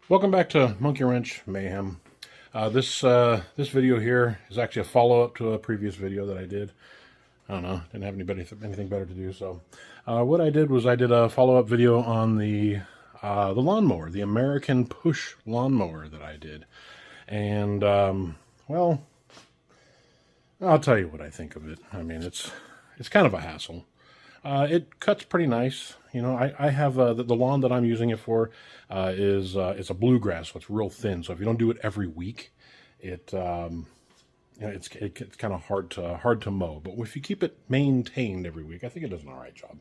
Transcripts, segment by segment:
Welcome back to Monkey Wrench Mayhem. This video here is actually a follow-up to a previous video that I did. I don't know, didn't have anything better to do, so what I did was I did a follow-up video on the lawnmower, the American push lawnmower that I did. And well, I'll tell you what I think of it. I mean, it's kind of a hassle. It cuts pretty nice. You know, I have the lawn that I'm using it for is it's a bluegrass, so it's real thin. So if you don't do it every week, it's kind of hard to mow. But if you keep it maintained every week, I think it does an all right job.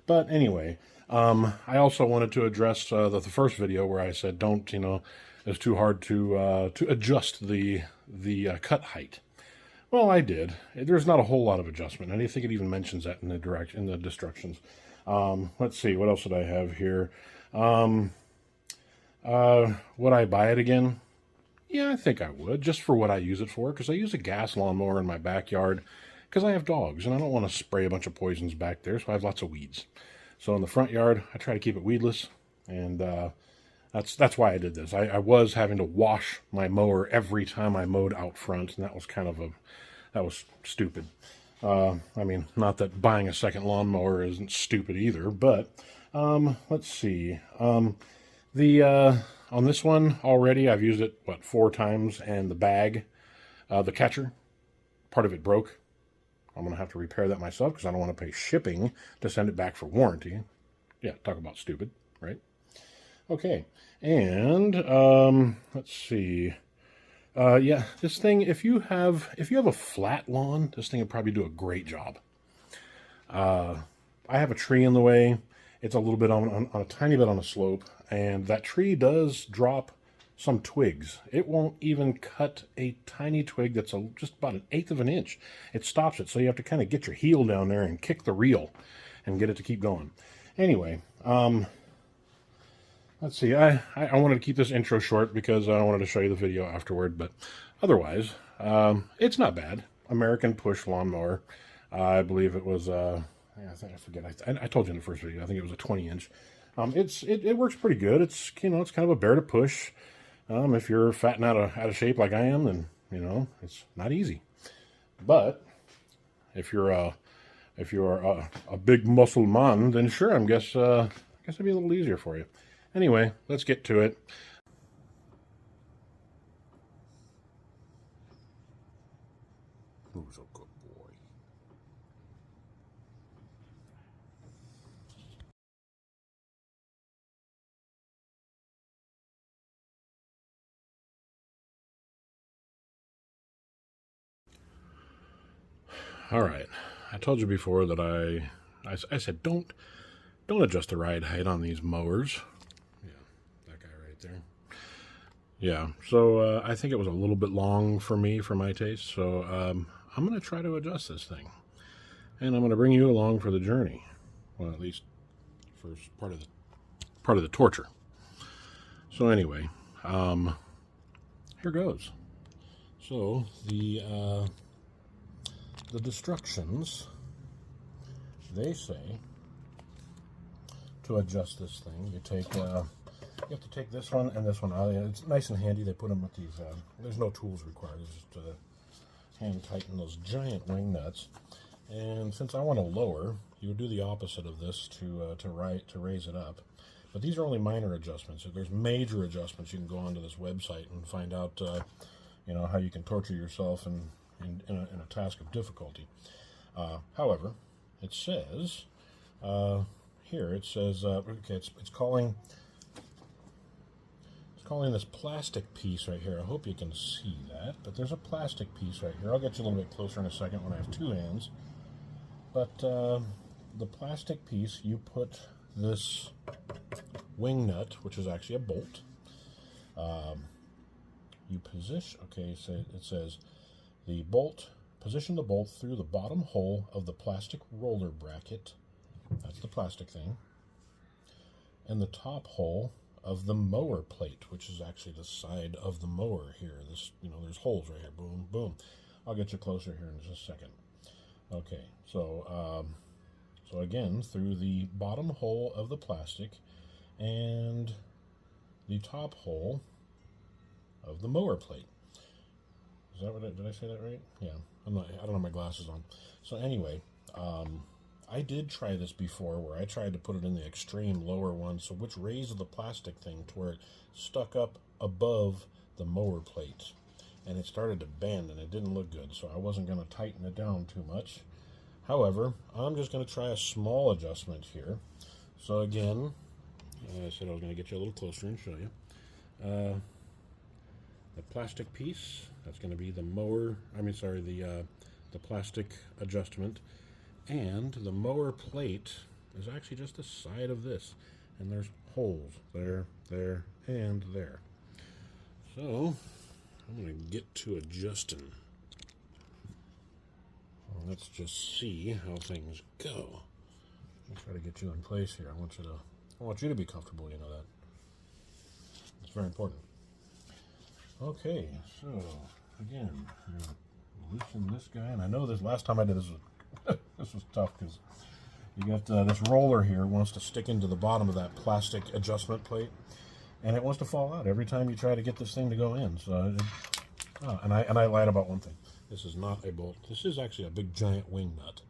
But anyway, I also wanted to address the first video where I said it's too hard to adjust the cut height. Well, I did. There's not a whole lot of adjustment, and I think it even mentions that in the instructions. Let's see, what else did I have here? Would I buy it again? Yeah, I think I would, just for what I use it for, because I use a gas lawnmower in my backyard, because I have dogs, and I don't want to spray a bunch of poisons back there, so I have lots of weeds. So in the front yard, I try to keep it weedless, and that's why I did this. I was having to wash my mower every time I mowed out front, and that was that was stupid. I mean, not that buying a second lawnmower isn't stupid either, but let's see. On this one already, I've used it, 4 times, and the bag, the catcher, part of it broke. I'm going to have to repair that myself because I don't want to pay shipping to send it back for warranty. Yeah, talk about stupid, right? Okay, and let's see. Yeah, this thing, if you have a flat lawn, this thing would probably do a great job. I have a tree in the way. It's a little bit on a tiny bit on a slope, and that tree does drop some twigs. It won't even cut a tiny twig that's just about 1/8 of an inch. It stops it, so you have to kind of get your heel down there and kick the reel and get it to keep going. Anyway, let's see, I wanted to keep this intro short because I wanted to show you the video afterward, but otherwise, it's not bad. American push lawnmower. I believe it was, I forget, I told you in the first video, I think it was a 20-inch. It works pretty good. It's kind of a bear to push. If you're fat and out of shape like I am, then, it's not easy. But if you're a big muscle man, then sure, I guess it'd be a little easier for you. Anyway, let's get to it. Who's a good boy? All right. I told you before that I said don't adjust the ride height on these mowers. That guy right there. Yeah, so I think it was a little bit long for me, for my taste, so I'm going to try to adjust this thing. And I'm going to bring you along for the journey. Well, at least for part of the torture. So anyway, here goes. So the instructions, they say to adjust this thing, you have to take this one and this one out. It's nice and handy. They put them with these. There's no tools required. It's just hand tighten those giant wing nuts. And since I want to lower, you would do the opposite of this to raise it up. But these are only minor adjustments. If there's major adjustments, you can go onto this website and find out how you can torture yourself in a task of difficulty. However, it says here, it says okay, it's calling this plastic piece right here. I hope you can see that, but there's a plastic piece right here. I'll get you a little bit closer in a second when I have 2 hands. But the plastic piece, you put this wing nut, which is actually a bolt. You position, okay, so it says position the bolt through the bottom hole of the plastic roller bracket. That's the plastic thing. And the top hole of the mower plate, which is actually the side of the mower here. There's holes right here. Boom, boom. I'll get you closer here in just a second. Okay, so again, through the bottom hole of the plastic, and the top hole of the mower plate. Is that what did I say that right? Yeah, I don't have my glasses on. So anyway, I did try this before where I tried to put it in the extreme lower one, so which raised the plastic thing to where it stuck up above the mower plate. And it started to bend and it didn't look good, so I wasn't going to tighten it down too much. However, I'm just going to try a small adjustment here. So again, I said I was going to get you a little closer and show you. The plastic piece, that's going to be the the plastic adjustment. And the mower plate is actually just the side of this. And there's holes there, there, and there. So, I'm going to get to adjusting. Well, let's just see how things go. I'll try to get you in place here. I want you to be comfortable, you know that. It's very important. Okay, so again, I'm going to loosen this guy, and I know this last time I did this was this was tough because you got this roller here wants to stick into the bottom of that plastic adjustment plate, and it wants to fall out every time you try to get this thing to go in. So, and I lied about one thing. This is not a bolt. This is actually a big giant wing nut.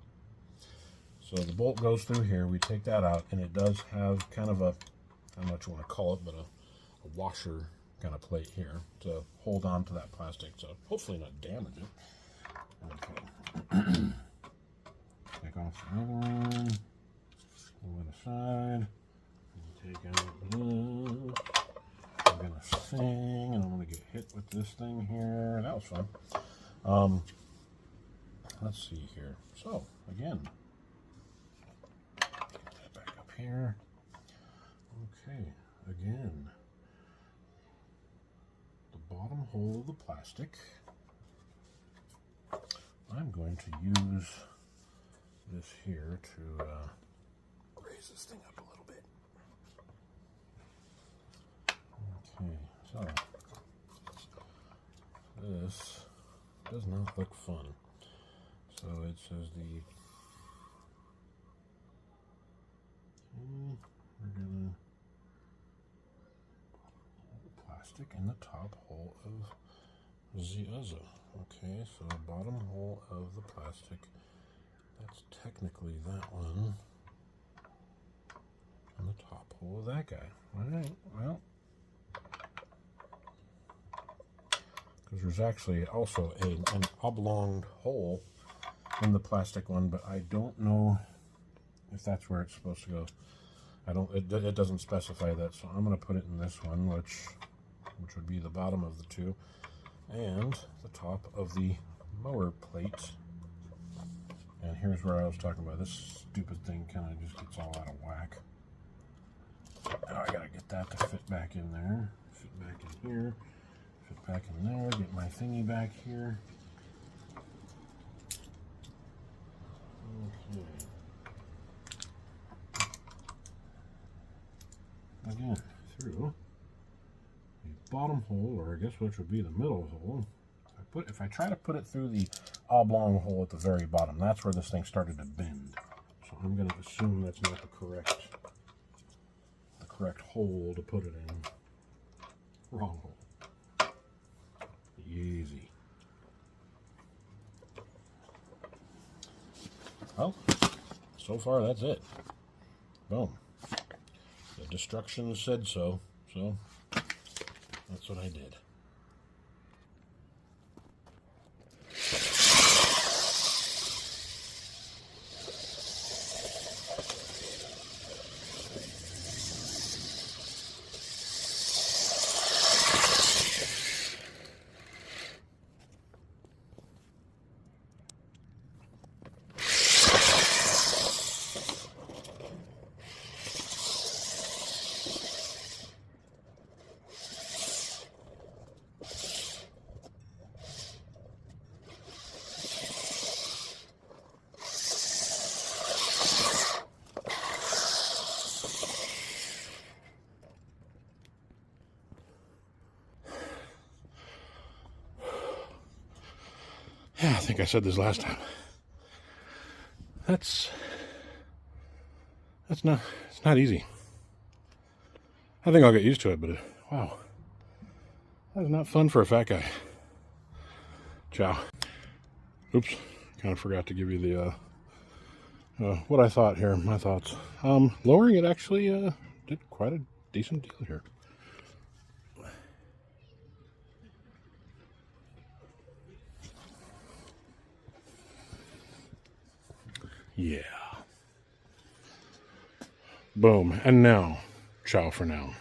So the bolt goes through here. We take that out, and it does have kind of a, I don't know what you want to call it, but a washer kind of plate here to hold on to that plastic. So hopefully not damage it. Okay. Take off the other one. Pull it aside. Take out the glue. I'm gonna sing, and I'm gonna get hit with this thing here. That was fun. Let's see here. So again, get that back up here. Okay, again, the bottom hole of the plastic. I'm going to use this here to raise this thing up a little bit. Okay, so this does not look fun. So it says we're gonna put the plastic in the top hole of the other. Okay, so the bottom hole of the plastic, that's technically that one, and the top hole of that guy. All right, well, because there's actually also an oblong hole in the plastic one, but I don't know if that's where it's supposed to go. It doesn't specify that, so I'm going to put it in this one, which would be the bottom of the two, and the top of the mower plate. And here's where I was talking about. This stupid thing kind of just gets all out of whack. Now I gotta get that to fit back in there, fit back in here, fit back in there, get my thingy back here. Okay. Again, through the bottom hole, or I guess which would be the middle hole. If I try to put it through the oblong hole at the very bottom, that's where this thing started to bend. So I'm going to assume that's not the correct hole to put it in. Wrong hole. Easy. Well, so far that's it. Boom. The destruction said so, so that's what I did. Yeah, I think I said this last time. It's not easy. I think I'll get used to it, but Wow. That is not fun for a fat guy. Ciao. Oops. Kind of forgot to give you the what I thought here, my thoughts. Lowering it actually did quite a decent deal here. Yeah. Boom. And now, ciao for now.